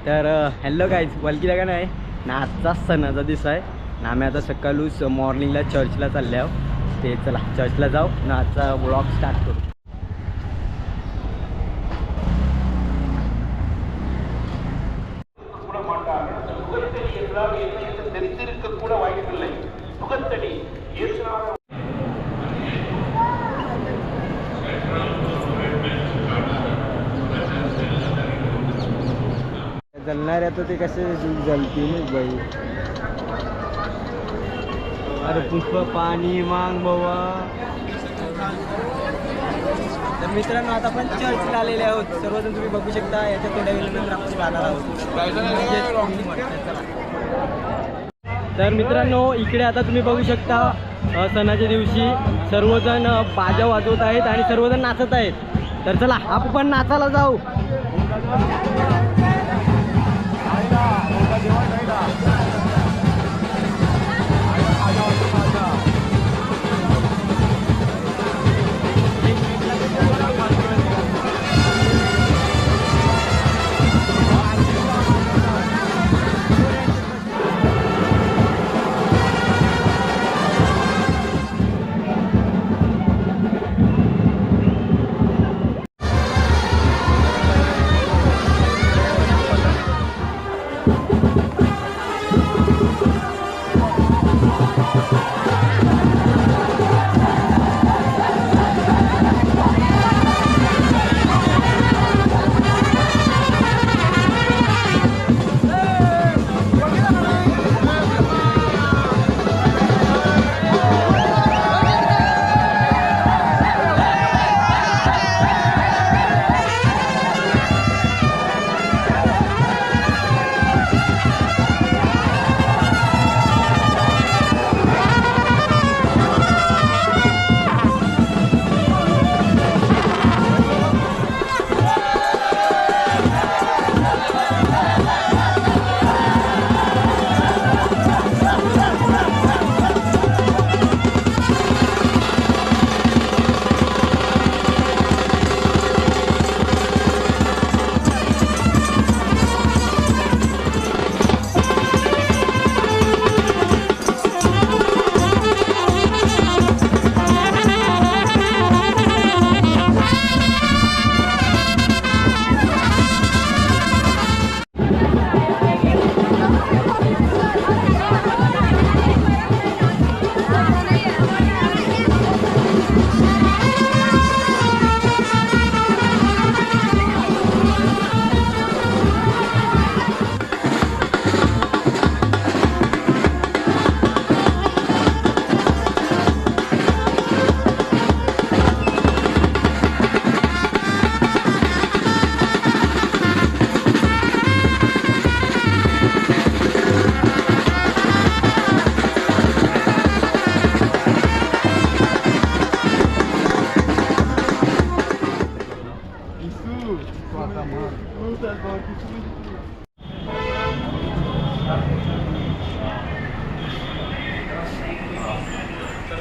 तर hello guys, वलकीला का नाही ना, आजचा सणाचा दिवस आहे ना. आम्ही आता सकाळूच मॉर्निंगला चर्चला चालले आहोत. ते चला चर्चला जाऊ ना, आजचा व्लॉग स्टार्ट करू. जलणाऱ्या तर ते कसे जलती नाही बाई. अरे पुष्प पाणी मांग बाबा. तर मित्रांनो, आता आपण चर्चला आलेले आहोत सर्वजण. तुम्ही बघू शकता याच्या थोड्या वेळानंतर आपण जाणार आहोत. तर मित्रांनो, इकडे आता तुम्ही बघू शकता सणाच्या दिवशी सर्वजण बाजा वाजवत आहेत आणि सर्वजण नाचत आहेत. तर चला आपण नाचायला जाऊ.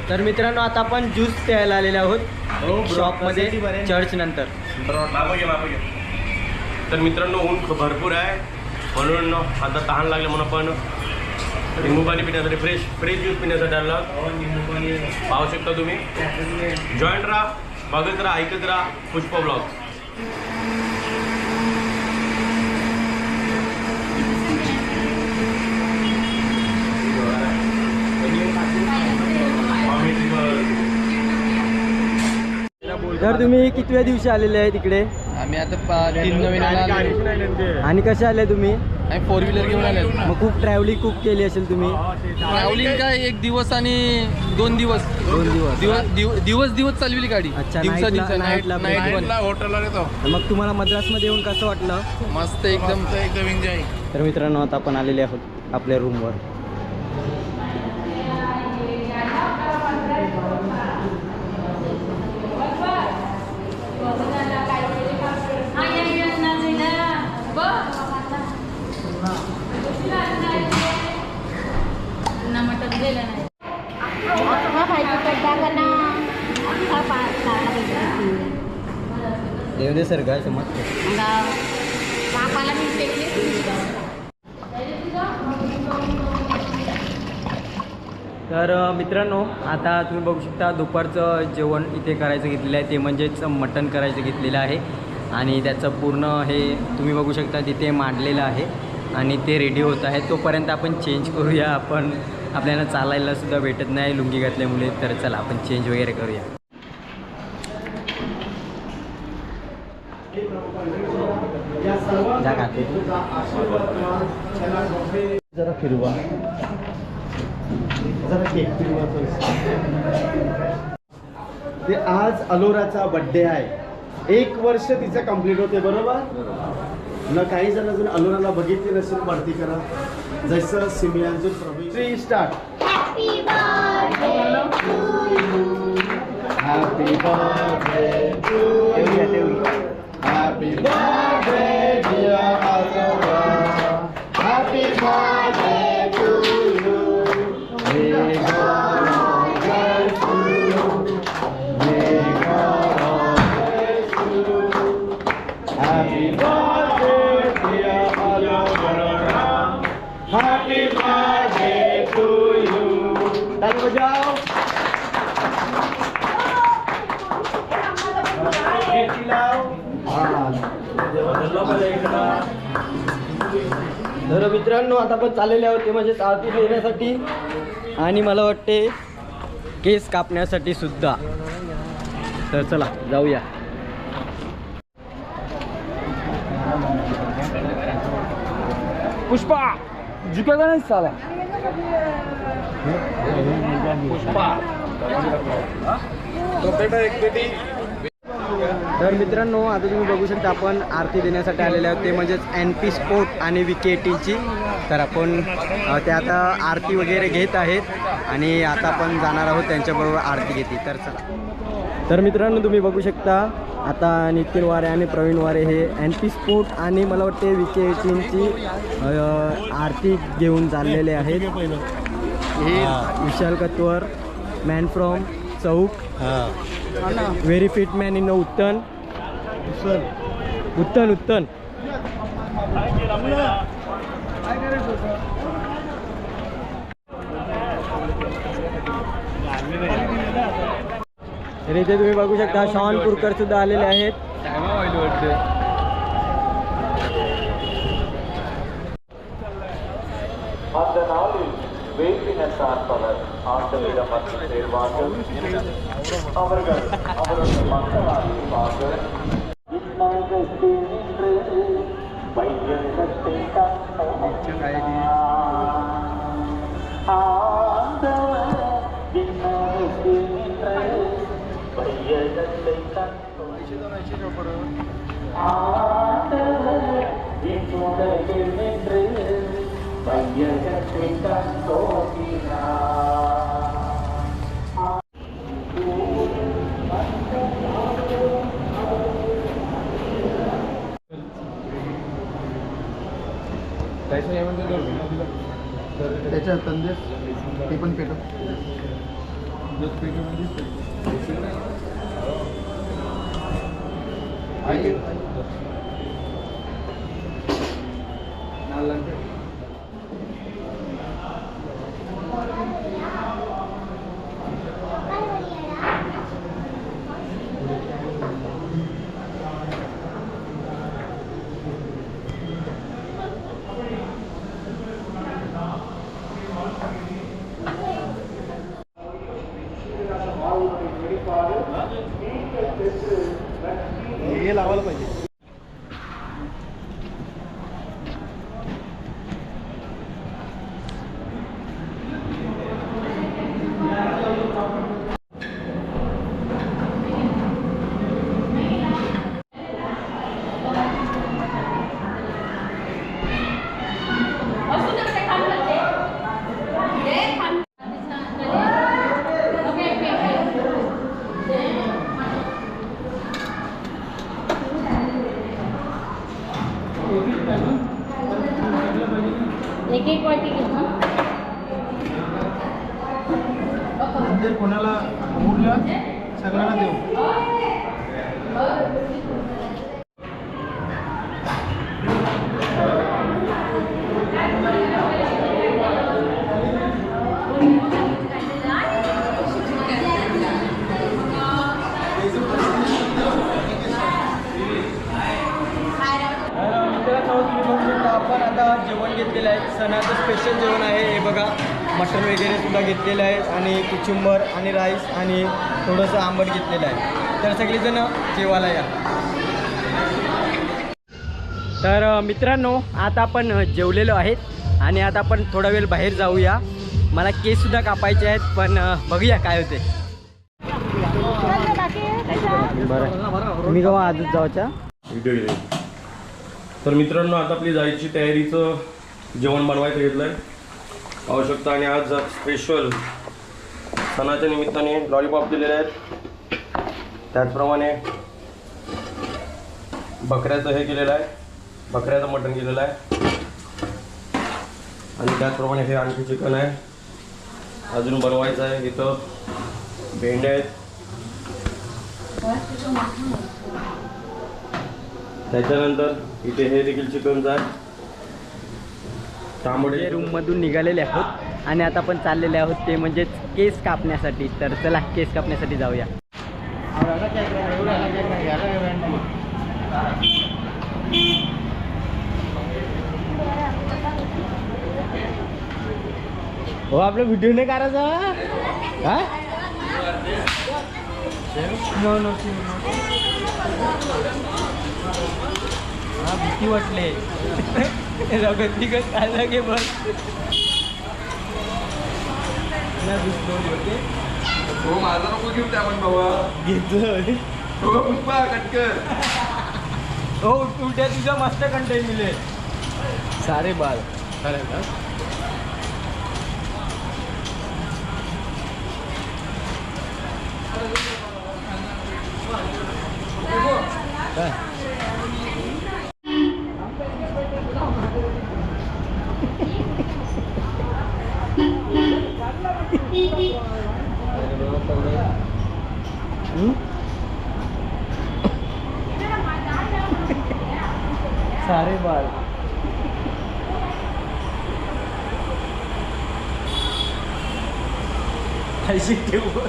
तर मित्रांनो, आता आपण ज्यूस प्यायला आलेले आहोत शॉपमध्ये चर्च नंतर. तर मित्रांनो, ऊन भरपूर आहे म्हणून आता तहान लागले म्हणून आपण लिंबू पाणी पिण्यासाठी फ्रेश ज्यूस पिण्यासाठी आला. पाहू शकता तुम्ही. जॉईंट राहा, बघत राहा, ऐकत राहा पुष्प ब्लॉग. तर तुम्ही कितव्या दिवशी आलेले आहे तिकडे? आम्ही आता 3 नवीनला आलो. आणि कसे आले तुम्ही? आम्ही 4 व्हीलर घेऊन आले. मग खूप ट्रॅव्हलिंग खूप केली असेल तुम्ही? ट्रॅव्हलिंग काय 1 दिवस आणि 2 दिवस. 2 दिवस दिवस चालविली गाडी. अच्छा, दिवसा नाईटला हॉटेलला येतो. मग तुम्हाला मद्रासमध्ये येऊन कसं वाटलं? मस्त, एकदम एन्जॉय. तर मित्रांनो, आता आपण आलेले आहोत आपल्या रूमवर. देव दे सर काय समजतो. बापाला मी टेकले तर मित्रांनो, आता तुम्ही बघू शकता दुपारचं जेवण इथे करायचं घेतलेलं आहे, ते म्हणजेच मटण करायचं घेतलेलं आहे आणि त्याचं पूर्ण हे तुम्ही बघू शकता तिथे मांडलेलं आहे आणि ते रेडी होत आहे. तोपर्यंत आपण चेंज करूया. आपल्याला चालायला सुद्धा भेटत नाही लुंगी घातल्यामुळे, तर चला आपण चेंज वगैरे करूया. जरा फिरवा, जरा केक फिरवा. ते आज अलोराचा बर्थडे आहे. 1 वर्ष तिचं कंप्लीट होते, बरोबर ना? काही जण अजून अलोराला बघितले नसेल, पार्टी करा. जसं सिमियांचे प्रवेश start. Happy birthday to you, happy birthday dear Alora, happy birthday to you. May God bless you. May God bless you. Happy birthday, dear Alora. Happy birthday to you. ताली बजाओ. तर मित्रांनो, आता आपण चाललेले आहोत ते म्हणजे आरती देण्यासाठी आणि मला वाटते केस कापण्यासाठी सुद्धा. तर चला जाऊया. पुष्पा झुकेगा नाही साला. पुष्पा तो बेटा एक बेटी. तर मित्रांनो, आता तुम्ही बघू शकता आपण आरती देण्यासाठी आलेले आहोत, ते म्हणजेच NP स्पोर्ट आणि VKTची. तर आपण ते आता आरती वगैरे घेत आहेत आणि आता आपण जाणार आहोत त्यांच्याबरोबर आरती घेते. तर चला. तर मित्रांनो, तुम्ही बघू शकता आता नितीन वारे आणि प्रवीण वारे हे NP स्पोर्ट आणि मला वाटते VKTची आरती घेऊन चाललेले आहेत. हे Vishal Katwar, man from Chowk, very fit man in Uttan. तर इथे तुम्ही बघू शकता शॉन पुरकर सुद्धा आलेले आहेत. त्याच्या तंदेश ते पण पेटो. हे लावायला पाहिजे. एक एक वाटी घेऊ. जर कोणाला उरलं सगळ्यांना देऊ. आपण आता जेवण घेतलेलं आहे. सणाचं स्पेशल जेवण आहे हे बघा. मटण वगैरे सुद्धा घेतलेलं आहे आणि कुचुंबर आणि राईस आणि थोडंसं आंबट घेतलेलं आहे. तर सगळेजण जेवायला या. तर मित्रांनो आता आपण जेवलेलो आहेत आणि आता आपण थोडा वेळ बाहेर जाऊया. मला केससुद्धा कापायचे आहेत पण बघूया काय होते. बरं तुम्ही केव्हा आजच जाऊच्या व्हिडिओ गेले. तर मित्रांनो आता आपली जायची तयारीचं जेवण बनवायचं घेतलं आहे पाहू शकता. आणि आज स्पेशल सणाच्या निमित्ताने लॉलीपॉप दिलेले आहेत. त्याचप्रमाणे बकऱ्याचं हे केलेलं आहे, बकऱ्याचं मटण केलेलं आहे. आणि त्याचप्रमाणे हे आणखी चिकन आहे अजून बनवायचं आहे. इथं भेंड्या आहेत. त्याच्यानंतर इथे हे देखील चिकनचं आहे. तांबडे रूममधून निघालेले आहोत आणि आता आपण चाललेले आहोत ते म्हणजेच केस कापण्यासाठी. तर चला केस कापण्यासाठी जाऊया. हो आपला व्हिडिओ नाही करायचा हा? हा भीती वाटले काय लागे बघ हो माझा नको घेऊ त्या पण बाबा घेतलं हो पुष्पा कटकर. हो उलट्या तुझा मस्त कंटेंट मिळेल. सारे बाल काय सारे बाल ऐशी ठेवू.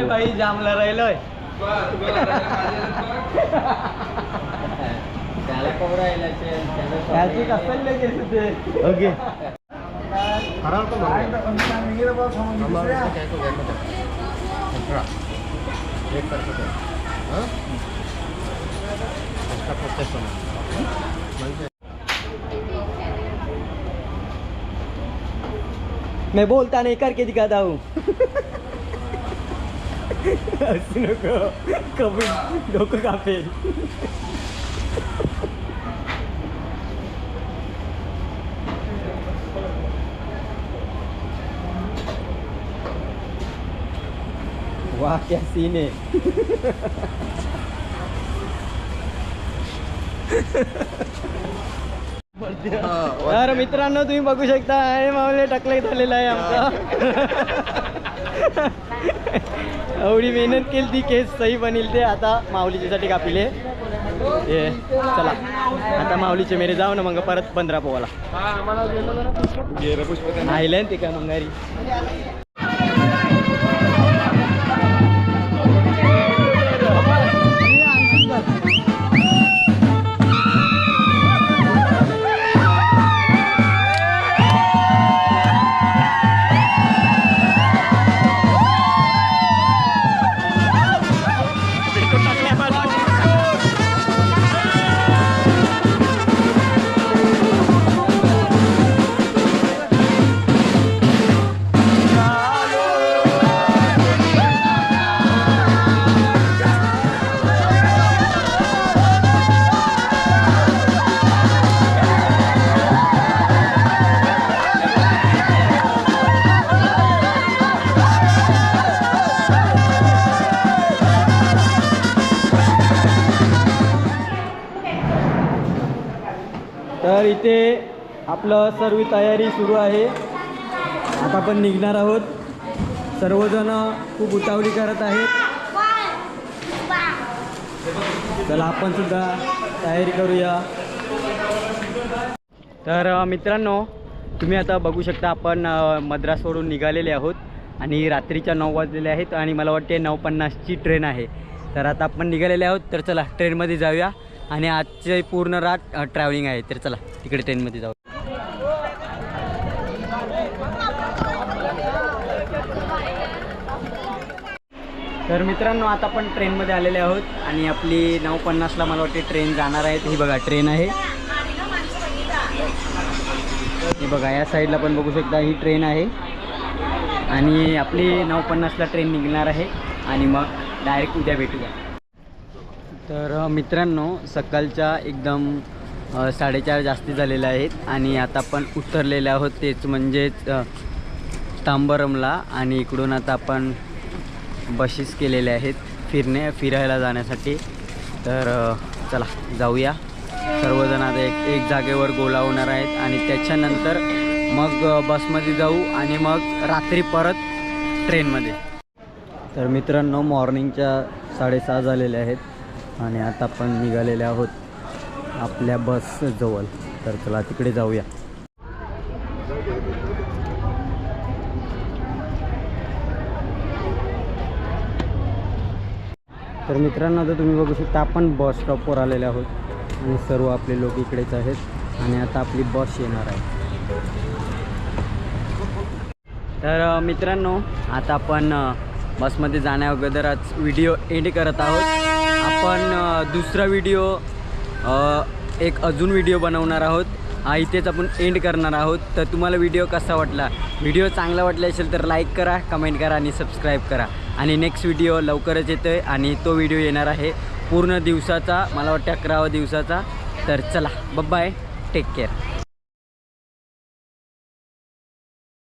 भाई जामला राहिलोय त्याला कवरायला त्याचे कसं लगेच ते ओके मैं बोलता नहीं करके दिखाता हूँ. असं नको कमी डोकं कापेल. वाह क्या सीन है. तर मित्रांनो तुम्ही बघू शकता हे मावले टकले झालेला आहे आमचा. एवढी मेहनत केली ती केस सही बनील ते आता माऊलीच्यासाठी कापिले. हे चला आता माऊलीचे मेरे जाऊ ना मग परत 15 पोवाला राहिलं ते का मंगारी. तर इथे आपलं सर्व तयारी सुरू आहे. आता आपण निघणार आहोत. सर्वजण खूप उतावळी करत आहेत. चला आपण सुद्धा तयारी करूया. तर मित्रांनो तुम्ही आता बघू शकता आपण मद्रासवरून निघालेले आहोत आणि रात्रीच्या 9 वाजलेले आहेत आणि मला वाटते 9:50ची ट्रेन आहे. तर आता आपण निघालेले आहोत, तर चला ट्रेनमध्ये जाऊया आणि आजचे पूर्ण रात ट्रॅव्हलिंग आहे, तर चला तिकडे ट्रेनमध्ये जाऊ. तर मित्रांनो आता आपण ट्रेनमध्ये आलेले आहोत आणि आपली 9:50ला मला वाटते ट्रेन जाणार आहे. ही बघा ट्रेन आहे, हे बघा या साईडला पण बघू शकता ही ट्रेन आहे आणि आपली 9:50ला ट्रेन निघणार आहे आणि मग डायरेक्ट उद्या भेटूया. तर मित्रांनो सकाळच्या एकदम 4:30 जास्ती झालेल्या आहेत आणि आता आपण उतरलेले आहोत, तेच म्हणजेच तांबरमला. आणि इकडून आता आपण बसेस केलेले आहेत फिरायला जाण्यासाठी. तर चला जाऊया. सर्वजण आता एक जागेवर गोलावणार आहेत आणि त्याच्यानंतर मग बसमध्ये जाऊ आणि मग रात्री परत ट्रेनमध्ये. तर मित्रांनो मॉर्निंगच्या 6:30 झालेले आहेत आणि आता आपण निघालेले आहोत आपल्या बसजवळ. तर चला तिकडे जाऊया. तर मित्रांनो आता तुम्ही बघू शकता आपण बस स्टॉपवर आलेले आहोत आणि सर्व आपले लोक इकडेच आहेत आणि आता आपली बस येणार आहे. तर मित्रांनो आता आपण बसमध्ये जाण्या अगोदरच व्हिडिओ एंड करत आहोत. आपण दुसरा व्हिडिओ एक अजून व्हिडिओ बनवणार आहोत, इथेच आपण एंड करणार आहोत. तर तुम्हाला व्हिडिओ कसा वाटला, व्हिडिओ चांगला वाटला असेल तर लाईक करा, कमेंट करा आणि सबस्क्राईब करा. आणि नेक्स्ट व्हिडिओ लवकरच येतो आहे आणि तो व्हिडिओ येणार आहे पूर्ण दिवसाचा, मला वाटतं 11व्या दिवसाचा. तर चला बाय, टेक केअर.